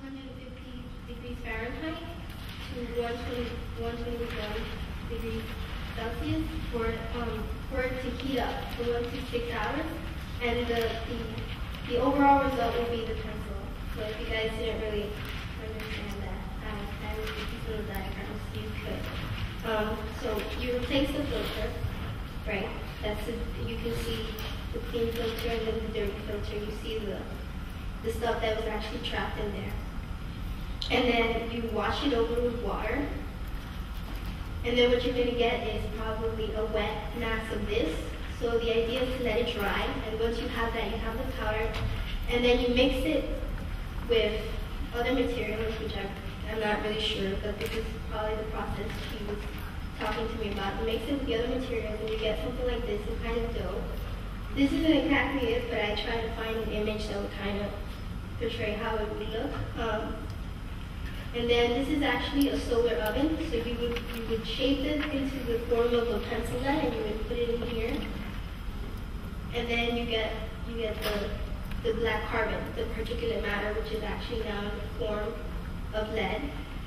150 degrees Fahrenheit to 121 degrees Celsius for it to heat up for 1 to 6 hours, and the overall result will be the pencil. So if you guys didn't really understand that, I will give you some diagrams so you could. So you replace the filter, right? You can see the clean filter and then the dirty filter. You see the stuff that was actually trapped in there. And then you wash it over with water. And then what you're going to get is probably a wet mass of this. So the idea is to let it dry. And once you have that, you have the powder. And then you mix it with other materials, which I'm not really sure, but this is probably the process he was talking to me about. You mix it with the other materials and you get something like this, some kind of dough. This isn't exactly it, but I tried to find an image that would kind of portray how it would look. And then this is actually a solar oven, so you would shape it into the form of a pencil lead and you would put it in here. And then you get the black carbon, the particulate matter, which is actually now in the form of lead.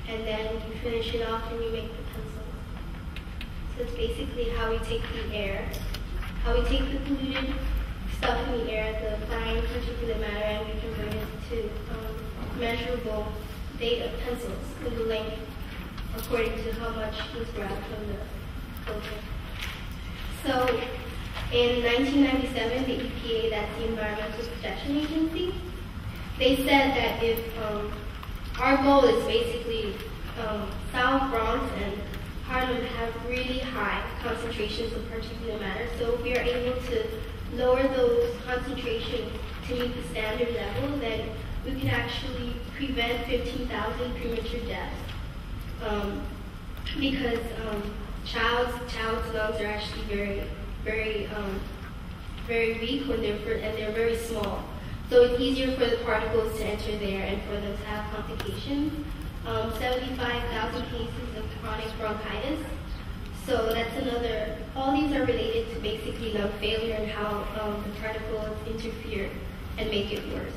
And then you finish it off and you make the pencil. So it's basically how we take the air, how we take the polluted stuff in the air, the fine particulate matter, and we convert it to measurable data pencils in the length according to how much was grabbed from the filter. So in 1997, the EPA, that's the Environmental Protection Agency, they said that if our goal is basically South Bronx and Harlem have really high concentrations of particulate matter, so if we are able to lower those concentrations to meet the standard level, then we can actually prevent 15,000 premature deaths. Because child's lungs are actually very weak when they're very small. So it's easier for the particles to enter there and for them to have complications. 75,000 cases of chronic bronchitis. So that's another, all these are related to basically lung failure and how the particles interfere and make it worse.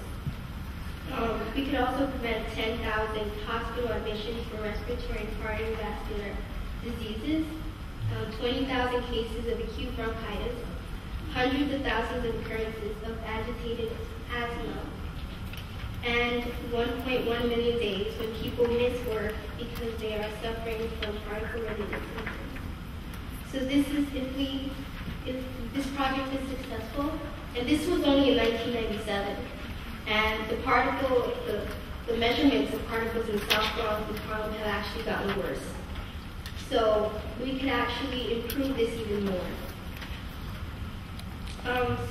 We could also prevent 10,000 hospital admissions for respiratory and cardiovascular diseases, 20,000 cases of acute bronchitis, hundreds of thousands of occurrences of agitated asthma, and 1.1 million days when people miss work because they are suffering from particle-related symptoms. So this is, if this project is successful, and this was only in 1997, and the measurements of particles in South Bronx and Harlem have actually gotten worse. So we can actually improve this even more.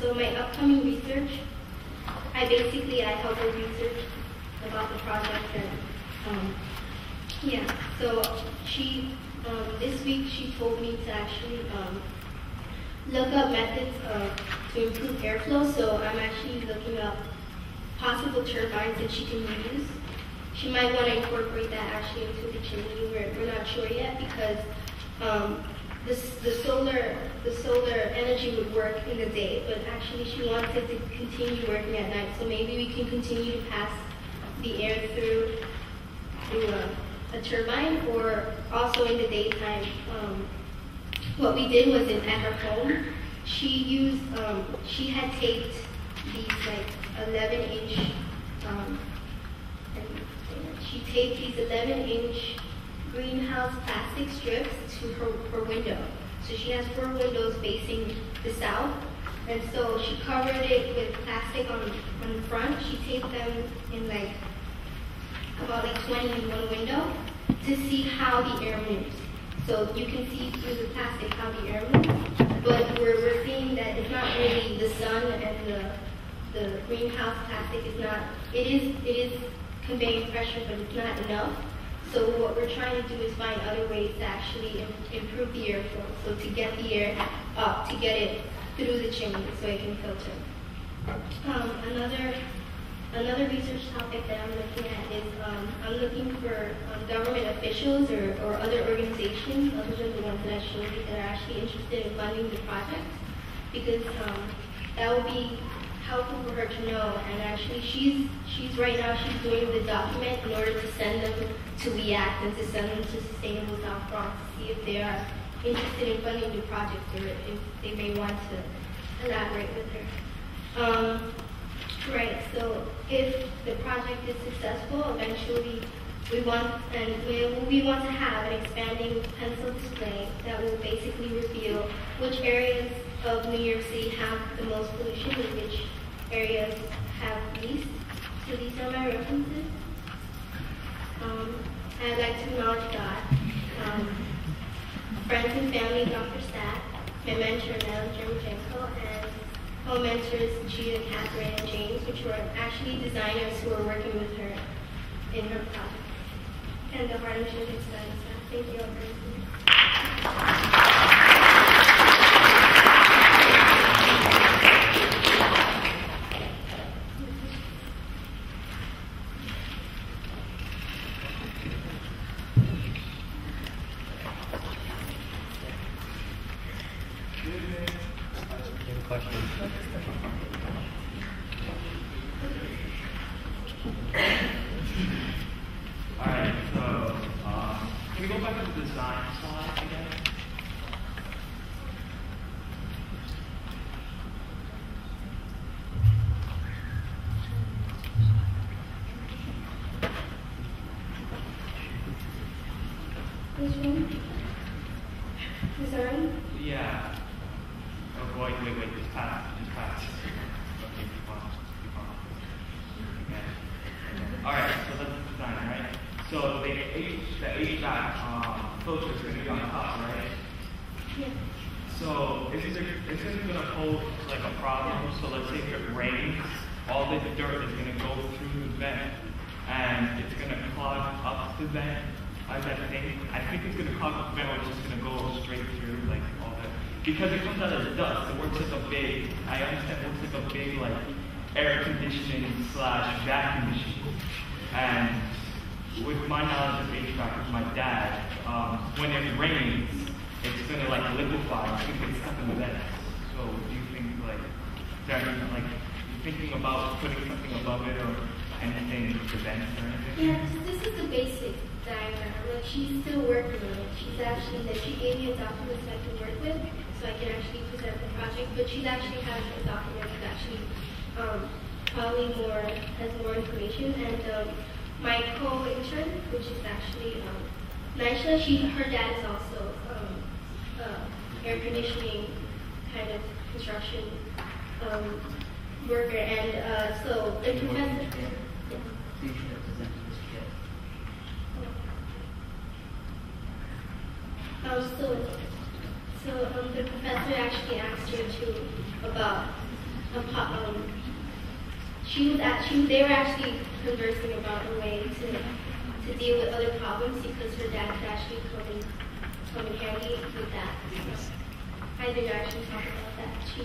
So my upcoming research, I help her research about the project, and so this week she told me to actually look up methods to improve airflow. So I'm actually looking up possible turbines that she can use. She might want to incorporate that actually into the chimney. We're not sure yet because the solar energy would work in the day, but actually she wants it to continue working at night. So maybe we can continue to pass the air through a turbine, or also in the daytime. What we did was at her home, she had taped these like 11-inch, she taped these 11-inch greenhouse plastic strips to her window. So she has 4 windows facing the south, and so she covered it with plastic on the front. She taped them in about 20 in one window to see how the air moves. So you can see through the plastic how the air moves, but we're seeing that it's not really the sun and the greenhouse plastic is not, it is conveying pressure, but it's not enough. So what we're trying to do is find other ways to actually improve the airflow. So to get the air up, to get it through the chimney so it can filter. Another research topic that I'm looking at is I'm looking for government officials or other organizations other than the ones that I showed you that are actually interested in funding the project, because that will be helpful for her to know. And actually, she's right now she's doing the document in order to send them to WEACT and to send them to Sustainable South Bronx to see if they are interested in funding new projects or if they may want to elaborate with her. Right. So if the project is successful, eventually we want to have an expanding pencil display that will basically reveal which areas of New York City have the most pollution and which areas have least. So these are my references. I'd like to acknowledge God, friends and family, Dr. Stat, my mentor, Nell Jermachenko, and co-mentors, Gia, Catherine, and James, which were actually designers who were working with her in her project. And the Harlem Children's Studies staff. Thank you all very much. Design? Yeah. Oh, wait, just pass. Okay, keep on. Okay. Alright, so that's the design, right? So the HVAC filter is going to be on top, right? Yeah. So is it going to pose like a problem? So let's say if it rains, all the dirt is going to go through the vent and it's going to clog up the vent. I think it's going to clog up the vent, or it's just going to go straight through, like all that. Because it comes out as dust, it works like a big, I understand it works like a big like air conditioning / vacuum machine. And with my knowledge of HVAC with my dad, when it rains, it's going to like liquefy, it's going to get stuck in the vent. So do you think like, you thinking about putting something above it or anything to prevent or anything? Yeah, this is the basic diagram. Like she's still working on it. She gave me a document that I can work with, so I can actually present the project. But she's actually has a document that actually probably has more information. And my co-intern, which is actually Naisha, her dad is also air conditioning kind of construction worker, and so the professor. So the professor actually asked her to about they were actually conversing about a way to deal with other problems because her dad could actually come in handy with that. I did actually talk about that. She